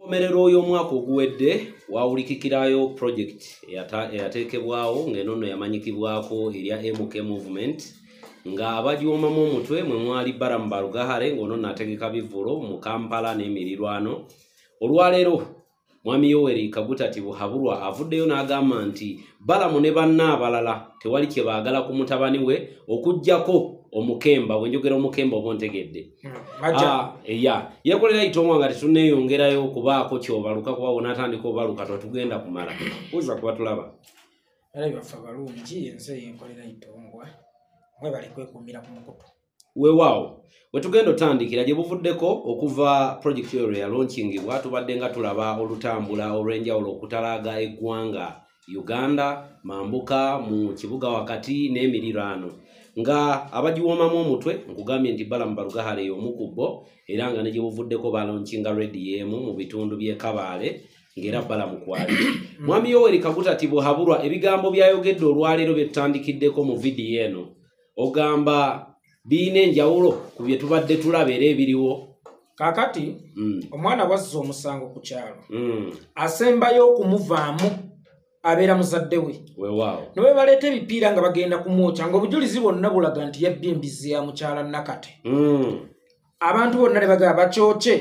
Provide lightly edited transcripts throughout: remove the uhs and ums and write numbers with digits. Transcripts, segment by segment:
Omerero y'omwaka oguwedde wawulikikirayo project eyateekebwawo ng'ennono yamanyikibwako erya MK movement nga abagiwomamu omutwe mwe mwali Balamu Balugahale ng'ono nategeka bivulo mu Kampala n'emirirwano. Olwaleero Mwami Yoweri Kaguta Tibuhaburwa avuddeyo n'agamba nti Balamu ne banna abalala tewali kye baagala ku mutabani we okuggyako omukemba bwenjogera omukemba obontegedde Yekolera itonwa nga tetuneeyongerayo okubaako kyobaluka kuba wonatandika obaluka tugenda kumala uza kuba tulaba era byafa balungi nze Yekolera itongwa mwe bali kwekumira ku mukutu weewaawo wetugenda otandikira gye buvuddeko okuva project ya launchingibwa tubadde nga tulaba olutambula olw'enjawulo okutalaaga eggwanga Uganda mambuka mu kibuga wakati n'emirirwano nga abagiwomamu omutwe nkugambye nti Balamu Balugahale y'omukubbo era nga ne gye buvuddeko balaunchinga Radio mu bitundu by'e Kabale ng'era Balamu kwali Mwami Yoweri Kaguta Tibuhaburwa ebigambo byayogedde olwaleero bye tutandikiddeko mu vidiyo eno ogamba biine enjawulo ku bye tubadde tulaba era ebiriwo kakati omwana wazza omusango ku kyalo asembayo okumuvaamu abeera muzadde we weewaawo ne bwe baleeta ebipiira nga bagenda kumwokya nga obujulizi bwonna bulaga nti yabbye embizi ya mukyala Nakate abantu bonna ne bagamba bakyokye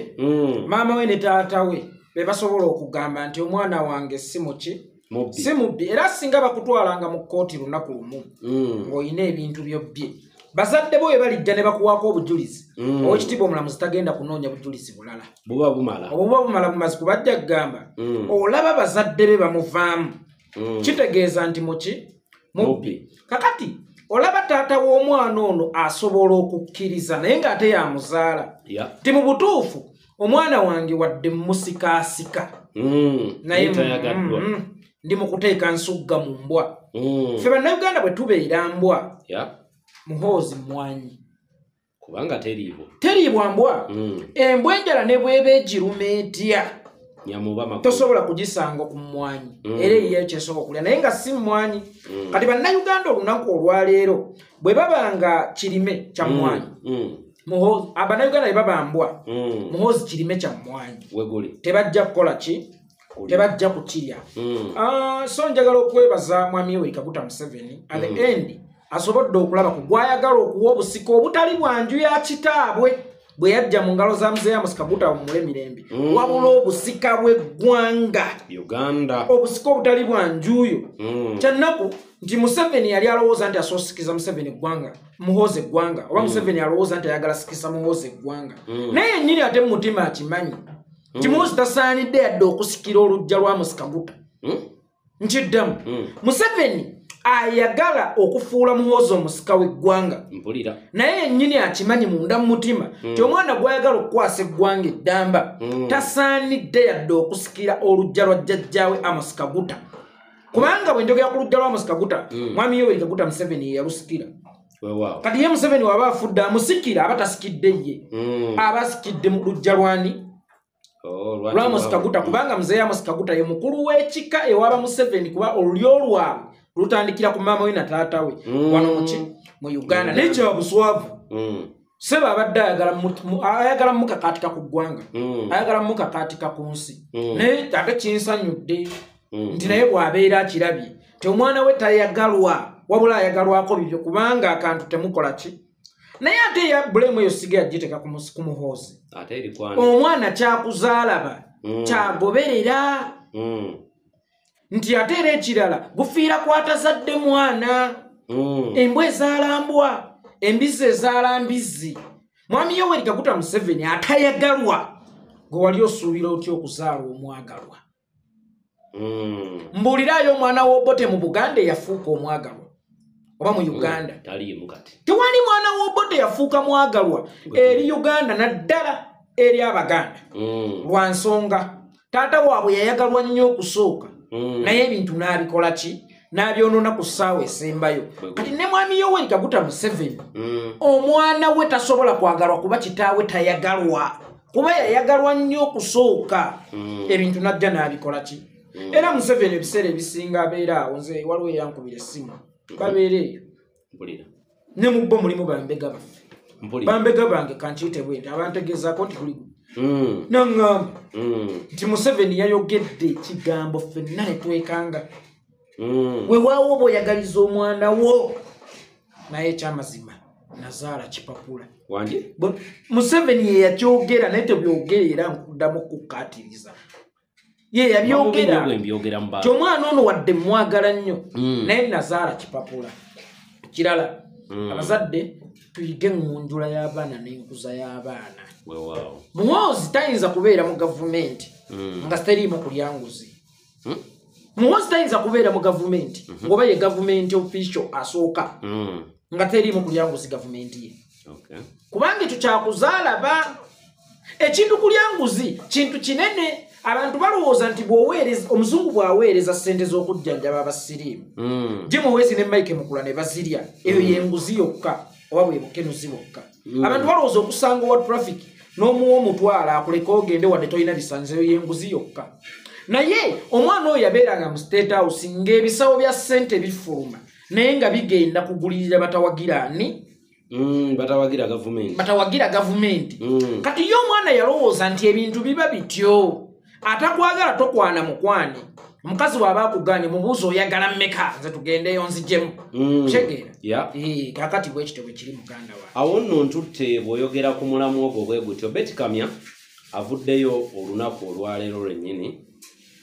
maama we ne taata we be basobola okugamba nti omwana wange si mubbi era singa bakutwalanga mu kkooti lunaku lumu ng'olina ebintu byobbye bazadde bo balijja ne bakuwaako obujulizi owekitiibwa omulamuzi tagenda kunoonya bujulizi bulala buba bumala bumazi kubajja kugamba olaba bazadde be bamuvaamu kitegeeza nti mubbi kakati olaba taata w'omwana ono asobola okukkiriza naye ng'ate yamuzaala ti mu butuufu omwana wange wadde musikaasika naye ndi mu kuteeka nsugga mu mbwa ffe bannayuganda bwe tubeera mbwa Muhoozi mwanyi kubanga teriibwa mbwa embwa enjala ne bweba egiruma etya tosobola kugisanga ku mwanyi era eriyo kyesobola okulya naye nga si mwanyi kati bannayuganda olunaku olwaleero bwe babanga kirime kya mwanyi bannayuganda bwe baba mbwa Muhoozi kirime kya mwanyi tebajja kukola ki tebajja kukirya so njagala okwebaza Mwami Yoweri Kaguta Museveni at the end asobodde okulaba ku gwayagala okuwa obusika obutali bwanju ya kitaabwe bwe yajja mu ngalo za Muzeeyi Amos Kaguta omule mirembe wabula obusika bw'eggwanga Uganda obusika obutali bwanjuyo kyannaku nti Museveni yali alowooza nti asosikiza Museveni eggwanga Muhoozi eggwanga oba Museveni alowooza nti ayagala sikisa Muhoozi eggwanga naye nnyini ate mu mutima akimanyi nti Muhoozi tasaanidde yadde okusikira olujja lwa Amos Kaguta nkiddamu Museveni ayagala okufuula Muhoozi omusika w'eggwanga naye yennyini akimanyi munda mu mutima nti omwana gwayagala okukwasa eggwanga eddamba tasaanidde yadde okusikira olujja lwa jjajjaawe Amos Kaguta kubanga bwe njogera ku lujja lwa Amos Kaguta Mwami Yoweri Kaguta Museveni yalusikira kati ye Museveni waba afudde amusikira aba tasikidde ye aba asikidde mu lujja lwani lwa Amos Kaguta kubanga Muzeeyi Amos Kaguta ye mukulu w'ekika ewaba Museveni kuba olulyo lwabwe lutandikira ku maama we na taata we wano mu Uganda n'ekyo buswavu seba abadde ayagala mukakaatika ku ggwanga ayagala mukakaatika ku nsi naye ate kinsanyudde nti naye bw'abeera akirabye ti omwana we tayagalwa wabula ayagalwako bibyo kubanga akantu temukola ki naye ate ya bulemu eyo siga yagiteeka ku Muhoozi omwana kyakuzaalaba kyagoberera nti ate era ekirala gufiira kwatazadde mwana embwa ezaala mbwa embizzi ezaala mbizzi Mwami Yoweri Kaguta Museveni atayagalwa gwe wali osuubira otya okuzaala omwagalwa mbuulirayo omwana w'Obote mu Buganda eyafuuka omwagalwa oba mu Uganda tewali mwana w'Obote yafuuka mwagalwa eri Uganda naddala eri Abaganda lwa nsonga taata waabwe yayagalwa nnyo okusooka naye ebintu n'abikola ki n'abyonoona ku ssaawa esembayo kati ne Mwami Yoweri Kaguta Museveni omwana we tasobola kwagalwa kuba kitaawe tayagalwa kuba yayagalwa nnyo okusooka ebintu n'ajja n'abikola ki era Museveni ebiseera ebisinga abeera awo nze waliwo eyankubira essimu babeera eyo ne mu bo mulimu bambega baffe bambega bange kankiyite bwenti abantegezaako nti Nangamba nti Museveni yayogedde ekigambo ffenna ne twekanga. Weewaawo bw'oyagaliza omwana wo naye ekyamazima nazaala kipapula. Wanje? Museveni ye yakyogera naye tebyogerera nkuddamu kukkaatiriza. Ye yabyogera ky'omwana ono wadde mwagala nnyo naye nazaala kipapula. Kirala abazadde tuyige ngunjula y'abaana n'enkuza y'abaana. Muhoozi tayinza kubeera mu gavumenti nga teriimu kulya nguzi. Muhoozi tayinza kubeera mu gavumenti ng'oba ye gavumenti official asooka nga teriimu kulya nguzi gavumenti ye. Kubanga ekyo kyakuzaalaba. Ekintu kulya nguzi kintu kinene. Abantu balowooza nti bw'oweereza omuzungu bw'aweereza ssente z'okujjanjaba abasiriimu Muhoozi ne Mike Mukula ne bazirya eyo y'enguzi yokka oba bwe bukenuzi bwokka. Abantu balowooza okusanga owa traffic n'omuwa omutwala akuleka ogende wadde tolina bisanze eyo y'enguzi yokka. Naye omwana oyo yabeeranga mu State House ng'ebisawo bya ssente bifuluma naye nga bigenda kugulirira batawagira ani? Batawagira gavumenti. Kati ye omwana yalowooza nti ebintu biba bityo. Atakwagala tokwana mukwane. Omukazi bw'aba akuganye mubuuza oyagala mmeka nze tugendeyo nzijjemu. Kitegeera? Kakati bw'ekityo bwe kiri muganda wange. Awo nno ntutte bw'oyogera ku mulamu ogwo bwe gutyo. Betty Kamya avuddeyo olunaku olwaleero lwennyini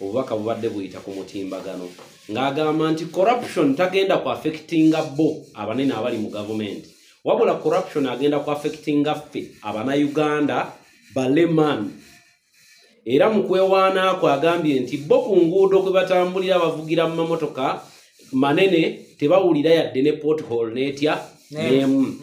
obubaka bubadde buyita ku mutimbagano ng'agamba nti corruption tagenda ku affectinga bo abanene abali mu gavumenti wabula corruption agenda ku affectinga ffe Abannayuganda baleman. Era mu kwewaanaako agambye nti bo ku nguudo kwe batambulira bavugira mu mamotoka manene tebawulira yadde ne pothole n'etya n'emu.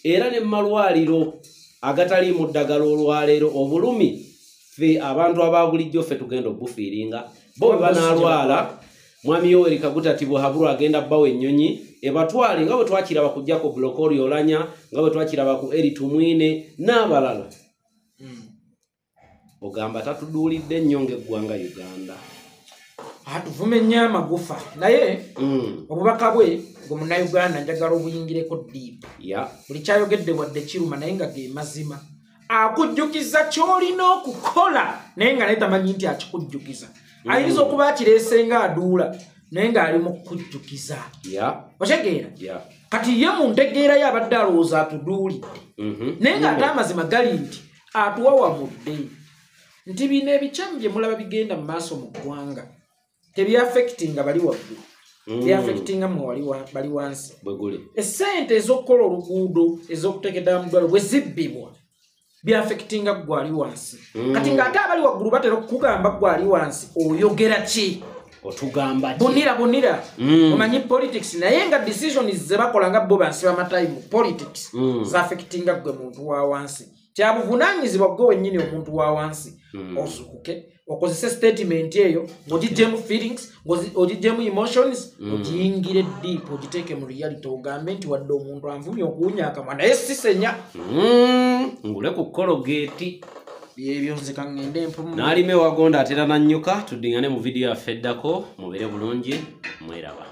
Era ne malwaliro agataliimu ddagala olwaleero obulumi ffe abantu ababulijjo ffe tugenda obufiiringa bo bwe banaalwala mwami Yoweri Kaguta Tibuhaburwa agenda bbawo ennyonyi ebatwale nga bwe twakiraba kujjako Blokoli Olanya nga bwe twakiraba ku Eri Tumwine n'abalala. Ogamba tatuduulidde nnyo ng'eggwanga Uganda. Atuvume nnyo amagufa naye obubaka bwe gwe munnayuganda njagala obuyingireko deep. Buli kyayogedde wadde kiruma naye nga ge mazima. Akujjukiza ky'olina okukola naye nga naye tamanyi nti akikujjukiza. Ayinza okuba akireese nga aduula naye ng'ali mu kukujjukiza. Otegeera? Kati ye mu ntegeera ye abadde alowooza atuduulidde naye ng'ate amazima gali nti atuwawamudde. Nti bino ebikyamu bye mulaba bigenda mu maaso mu ggwanga tebyaffectinga bali waggulu byaffectinga mmwe bali wansi. Essente ez'okukola oluguudo ez'okuteekera mu ddwalo bwe zibbibwa byaffectinga ggwe ali wansi. Kati ng'ate abali waggulu batera okukugamba ggwe ali wansi oyogera ki? Otugamba ki? Bunira omanyi politics naye nga decisions ze bakola nga bo bansi b'amatayimu politics zaffectinga ggwe muntu wa wansi. Kyabuvunaanyizibwa gwe wennyini omuntu wa wansi ozukuke okozese statement eyo ng'ogijjemu feelings ng'ogijjemu emotions ogiyingire deep ogiteeke mu reality ogambe nti wadde omuntu anvumye okuwunya akamwa naye sisenya ngule ku Colgate ebyo nze kaŋŋende empumu n'alime wagonda atera nannyuka tuddingane mu vidiyo yaffe eddako mubere bulungi mweraba.